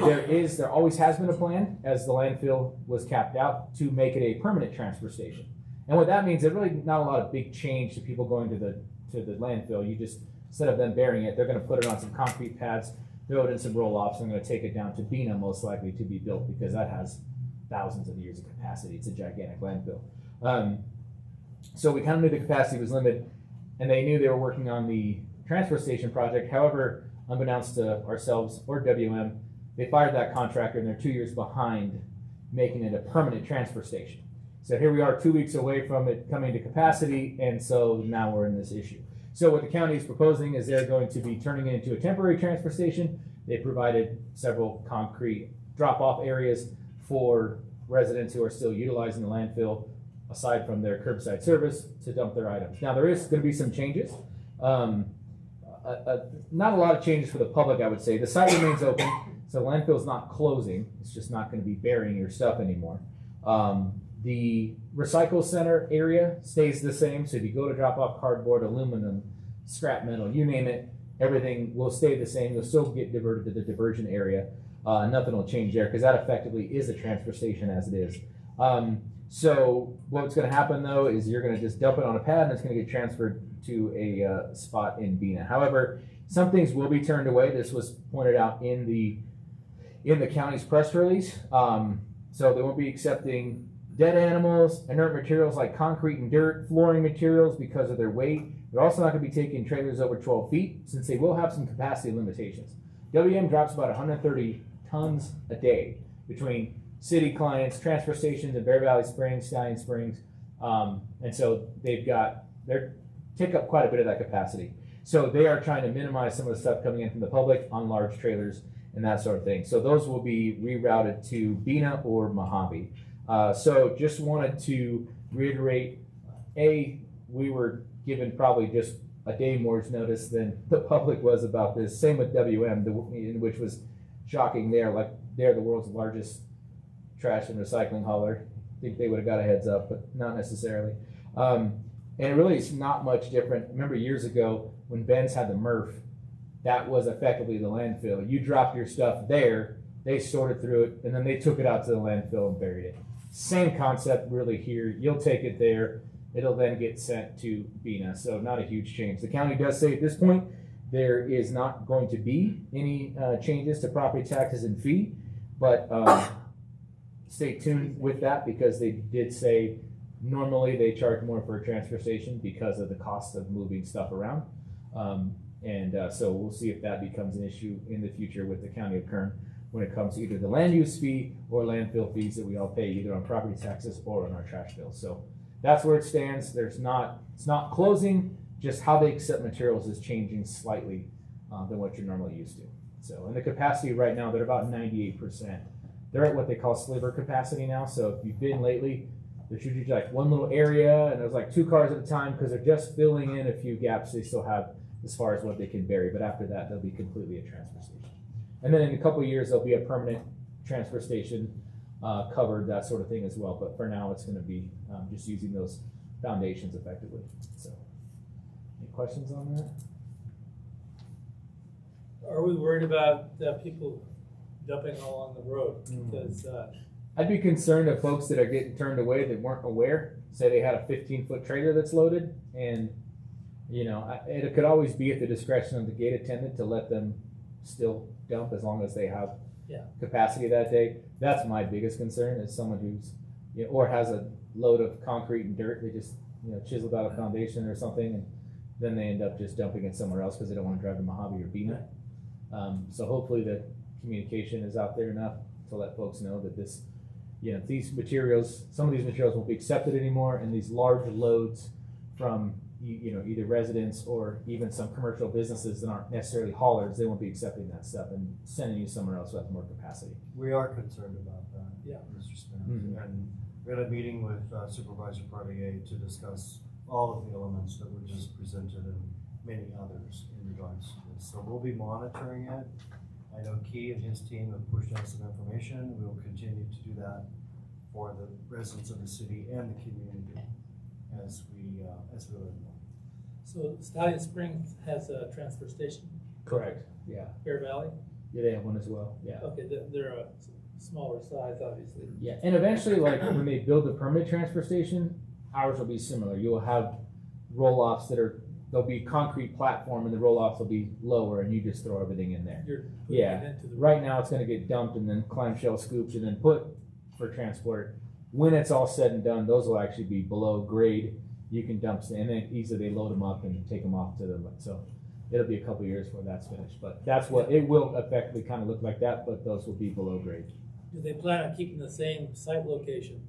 There always has been a plan, as the landfill was capped out, to make it a permanent transfer station. And what that means, there's really not a lot of big change to people going to the landfill. You just, instead of them burying it, they're going to put it on some concrete pads, throw it in some roll-offs, and they're going to take it down to Bina, most likely to be built, because that has thousands of years of capacity. It's a gigantic landfill. So we kind of knew the capacity was limited, and they knew they were working on the transfer station project. However, unbeknownst to ourselves or WM, they fired that contractor, and they're 2 years behind making it a permanent transfer station. So here we are 2 weeks away from it coming to capacity, and so now we're in this issue. So what the county is proposing is they're going to be turning it into a temporary transfer station. They provided several concrete drop-off areas for residents who are still utilizing the landfill, aside from their curbside service, to dump their items. Now there is going to be some changes. Not a lot of changes for the public, I would say. The site remains open, so the landfill is not closing. It's just not going to be burying your stuff anymore. The recycle center area stays the same, so if you go to drop off cardboard, aluminum, scrap metal, you name it, everything will stay the same. You'll still get diverted to the diversion area. Nothing will change there, because that effectively is a transfer station as it is. So what's going to happen, though, is you're going to just dump it on a pad, and it's going to get transferred to a spot in Bina. However, some things will be turned away. This was pointed out in the county's press release. So they won't be accepting dead animals, inert materials like concrete and dirt, flooring materials because of their weight. They're also not going to be taking trailers over 12 feet, since they will have some capacity limitations. WM drops about 130 tons a day between city clients, transfer stations in Bear Valley Springs, Stallion Springs, and so they take up quite a bit of that capacity. So they are trying to minimize some of the stuff coming in from the public on large trailers and that sort of thing. So those will be rerouted to Bina or Mojave. So just wanted to reiterate, we were given probably just a day more notice than the public was about this. Same with WM, which was shocking there. Like they're the world's largest trash and recycling hauler. I think they would have got a heads up, but not necessarily. And it really is not much different. Remember years ago when Ben's had the MRF, that was effectively the landfill. You dropped your stuff there, they sorted through it, and then they took it out to the landfill and buried it. Same concept really here. You'll take it there. It'll then get sent to BINA, so not a huge change. The county does say at this point there is not going to be any changes to property taxes and fee, but stay tuned with that because they did say normally they charge more for a transfer station because of the cost of moving stuff around. So we'll see if that becomes an issue in the future with the county of Kern when it comes to either the land use fee or landfill fees that we all pay either on property taxes or on our trash bills. So that's where it stands. It's not closing, just how they accept materials is changing slightly than what you're normally used to. So in the capacity right now, they're about 98%. They're at what they call sliver capacity now. So if you've been lately, there's usually like one little area and there's like 2 cars at a time because they're just filling in a few gaps they still have as far as what they can bury. But after that, they'll be completely a transfer station. And then in a couple of years, there'll be a permanent transfer station covered, that sort of thing as well. But for now, it's going to be just using those foundations effectively. So any questions on that? Are we worried about people dumping along the road? Because I'd be concerned of folks that are getting turned away that weren't aware. Say they had a 15-foot trailer that's loaded, and it could always be at the discretion of the gate attendant to let them still dump as long as they have capacity that day. That's my biggest concern is someone who's or has a load of concrete and dirt. They just chiseled out a foundation or something, and then they end up just dumping it somewhere else because they don't want to drive to Mojave or BINA. So hopefully the communication is out there enough to let folks know that this, these materials, some of these materials won't be accepted anymore, and these large loads from either residents or even some commercial businesses that aren't necessarily haulers, they won't be accepting that stuff and sending you somewhere else with more capacity. We are concerned about that, Mr. Smith. And we had a meeting with Supervisor Pradier to discuss all of the elements that were just presented and many others in regards to this. So we'll be monitoring it. I know Key and his team have pushed out some information. We will continue to do that for the residents of the city and the community as we learn more. So Stallion Springs has a transfer station? Correct, yeah. Bear Valley? Yeah, they have one as well, yeah. Okay, they're a smaller size, obviously. Yeah, and eventually, like when they build the permanent transfer station, ours will be similar. You'll have roll-offs there'll be concrete platform and the roll-offs will be lower and you just throw everything in there. You're putting it into the right now it's going to get dumped and then clamshell scoops and then put for transport. When it's all said and done, those will actually be below grade. You can dump and then easily they load them up and take them off to the, so it'll be a couple years before that's finished. But that's what it will effectively kind of look like that, but those will be below grade. Do they plan on keeping the same site location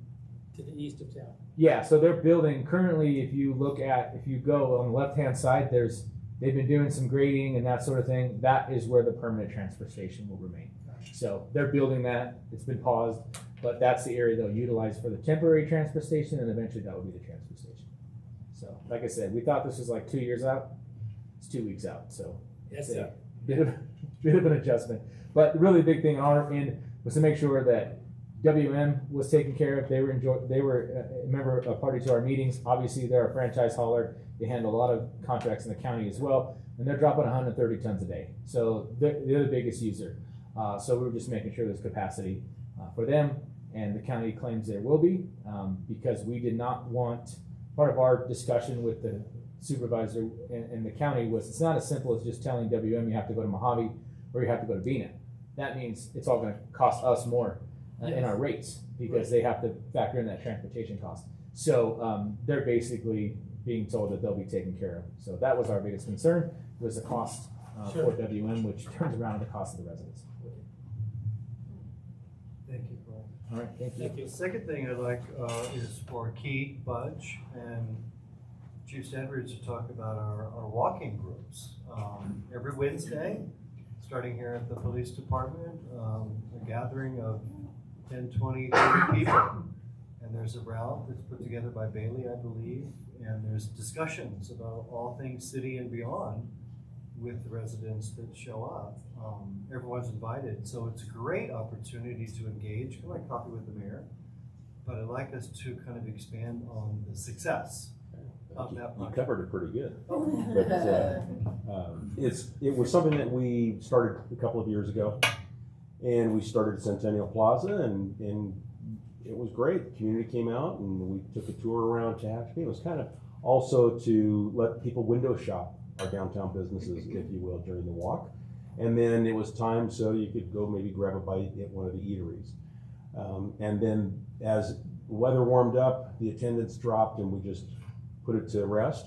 to the east of town? Yeah, so they're building currently. If you go on the left-hand side, they've been doing some grading and that sort of thing. That is where the permanent transfer station will remain. So they're building that. It's been paused, but that's the area they'll utilize for the temporary transfer station, and eventually that will be the transfer station. So, like I said, we thought this was like 2 years out. It's 2 weeks out, so yes, it's a bit of an adjustment. But the really big thing on our end was to make sure that WM was taken care of. They were a party to our meetings. Obviously, they're a franchise hauler. They handle a lot of contracts in the county as well, and they're dropping 130 tons a day. So they're the biggest user. So we were just making sure there's capacity for them, and the county claims there will be because we did not want. Part of our discussion with the supervisor and the county was it's not as simple as just telling WM you have to go to Mojave or you have to go to BINA. That means it's all going to cost us more in our rates because they have to factor in that transportation cost. So they're basically being told that they'll be taken care of. So that was our biggest concern was the cost for WM, which turns around the cost of the residents. Thank you, Paul. All right, thank you. The second thing I'd like is for Key, Budge, and Chief Sandridge to talk about our walking groups. Every Wednesday, starting here at the police department, a gathering of 10, 20, 30 people. And there's a route that's put together by Bailey, I believe, and there's discussions about all things city and beyond with the residents that show up. Everyone's invited, so it's a great opportunity to engage. Come have coffee with the mayor, but I'd like us to kind of expand on the success of that You project. covered it pretty good. But, it was something that we started a couple of years ago, and we started at Centennial Plaza, and it was great. The community came out, and we took a tour around Tehachapi. It was kind of also to let people window shop our downtown businesses, if you will, during the walk. And then it was time so you could go maybe grab a bite at one of the eateries. And then as the weather warmed up, the attendance dropped, and we just put it to rest.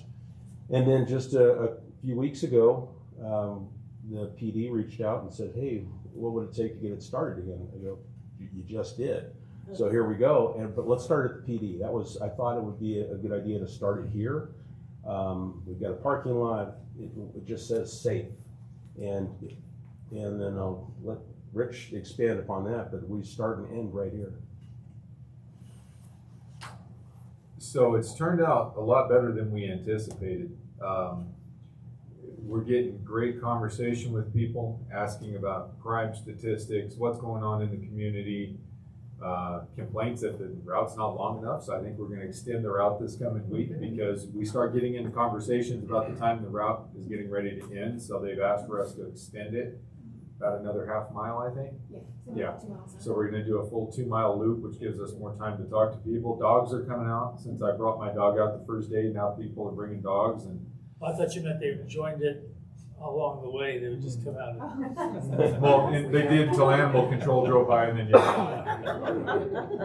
And then just a few weeks ago, the PD reached out and said, hey, what would it take to get it started again? I go, you just did. So here we go. But let's start at the PD. I thought it would be a good idea to start it here. We've got a parking lot. It just says safe. And then I'll let Rich expand upon that, but we start and end right here. So it's turned out a lot better than we anticipated. We're getting great conversation with people, asking about crime statistics, what's going on in the community, complaints that the route's not long enough. So I think we're going to extend the route this coming week, because we start getting into conversations about the time the route is getting ready to end. So they've asked for us to extend it about another half mile, I think. Yeah. So we're going to do a full 2 mile loop, which gives us more time to talk to people. Dogs are coming out. Since I brought my dog out the first day, now people are bringing dogs. And I thought you meant they joined it along the way. They would just come out. well, and they did until animal control drove by, and then you.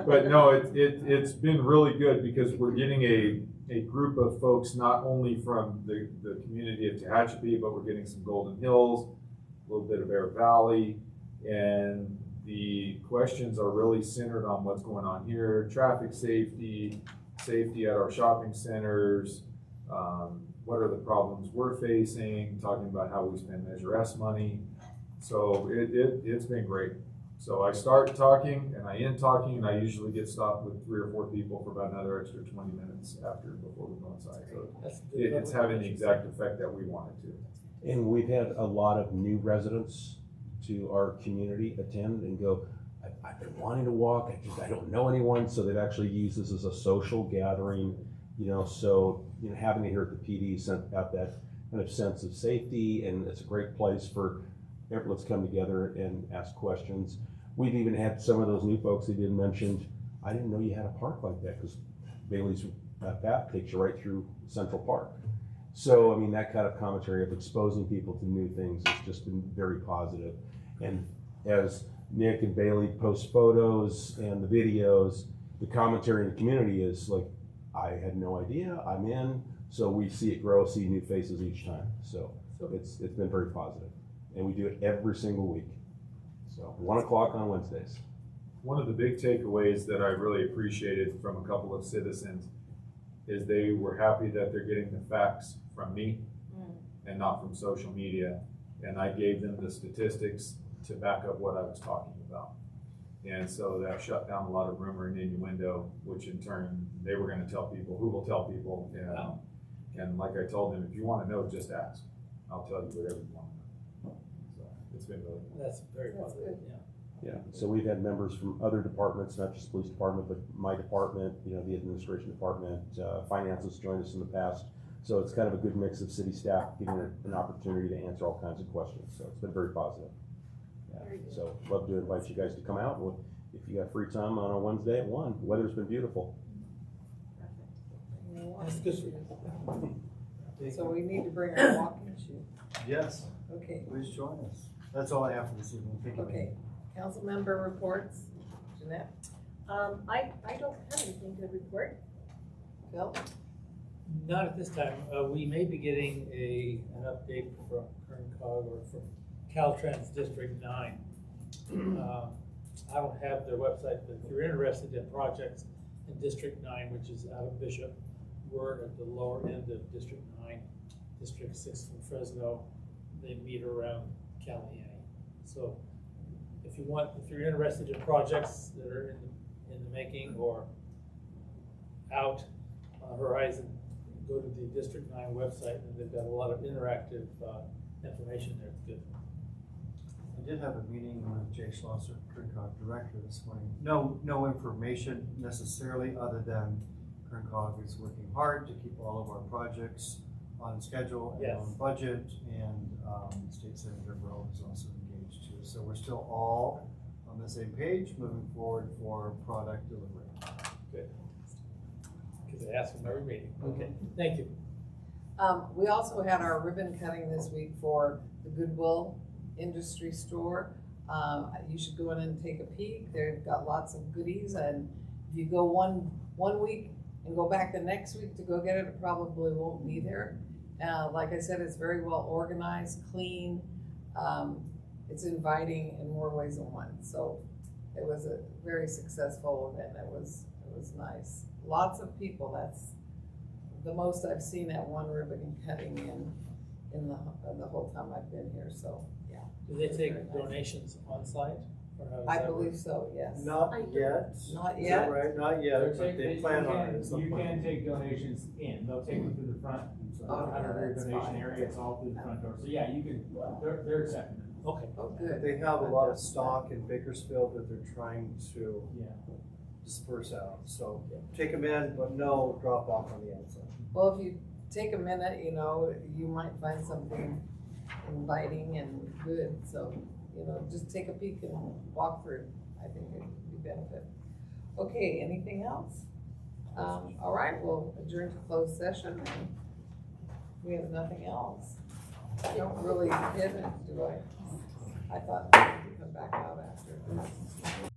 But no, it's been really good, because we're getting a group of folks not only from the community of Tehachapi, but we're getting some Golden Hills, a little bit of Bear Valley, and the questions are really centered on what's going on here: traffic safety, safety at our shopping centers. What are the problems we're facing, talking about how we spend Measure S money. So it's been great. So I start talking and I end talking, and I usually get stopped with 3 or 4 people for about another extra 20 minutes before we go inside. So it's having the exact effect that we want it to. And we've had a lot of new residents to our community attend and go, I've been wanting to walk, I don't know anyone. So they've actually used this as a social gathering. So having it here at the PD sent out that kind of sense of safety, and it's a great place for everyone to come together and ask questions. We've even had some of those new folks that didn't mention, I didn't know you had a park like that, because Bailey's path takes you right through Central Park. So, I mean, that kind of commentary of exposing people to new things has just been very positive. And as Nick and Bailey post photos and the videos, the commentary in the community is like, I had no idea, I'm in. So we see it grow, see new faces each time. So it's been very positive. And we do it every single week. So 1 o'clock on Wednesdays. One of the big takeaways that I really appreciated from a couple of citizens is they were happy that they're getting the facts from me and not from social media. And I gave them the statistics to back up what I was talking about. And so that shut down a lot of rumor and innuendo, which in turn, they were going to tell people who will tell people. And like I told them, if you want to know, just ask. I'll tell you whatever you want to know. So it's been really cool. That's very positive, Yeah, so we've had members from other departments, not just police department, but my department, the administration department, finance has joined us in the past. So it's kind of a good mix of city staff giving an opportunity to answer all kinds of questions. So it's been very positive. Yeah. So love to invite you guys to come out. If you got free time on a Wednesday at 1, the weather's been beautiful. That's good for you. So we need to bring our walking shoe. Yes. Okay. Please join us. That's all I have for this evening. Thank you. Okay. Council member reports. Jeanette? I don't have anything to report. Bill? Not at this time. We may be getting an update from KernCog or from Caltrans District 9. I don't have their website, but if you're interested in projects in District 9, which is out of Bishop, we're at the lower end of District 9, District 6 from Fresno. They meet around Caliente. So if you're interested in projects that are in the making or out on the horizon, go to the District 9 website, and they've got a lot of interactive information there. It's good. I did have a meeting with Jay Schlosser, KernCog director, this morning. No information necessarily, other than KernCog is working hard to keep all of our projects on schedule and on budget, and State Senator Burrow is also engaged too. So we're still all on the same page, moving forward for product delivery. Good. Because I ask them every meeting. Okay, thank you. We also had our ribbon cutting this week for the Goodwill Industry Store. You should go in and take a peek. They've got lots of goodies, and if you go one week and go back the next week to go get it, it probably won't be there. Like I said, it's very well organized, clean. It's inviting in more ways than one. So it was a very successful event. It was nice. Lots of people. That's the most I've seen at one ribbon cutting in the whole time I've been here. So yeah. Do they take donations on site? Or how does I that believe work? so. Yes. Not yet. Not Is yet. that right? Not yet, but they plan on it at some You point. can take donations in, they'll take them through the front, so Oh, they don't have yeah, a that's donation fine. area, it's all through the front door, so yeah, you can, they're accepting it. Okay. Oh, good. They have a lot of stock in Bakersfield that they're trying to Yeah. disperse out. So take them in, but no drop off on the outside. Well, if you take a minute, you might find something inviting and good. So, just take a peek and walk through. I think it would be benefit. Okay, anything else? All right, we'll adjourn to closed session. And we have nothing else. I don't really hit it, do I? I thought we could come back out after.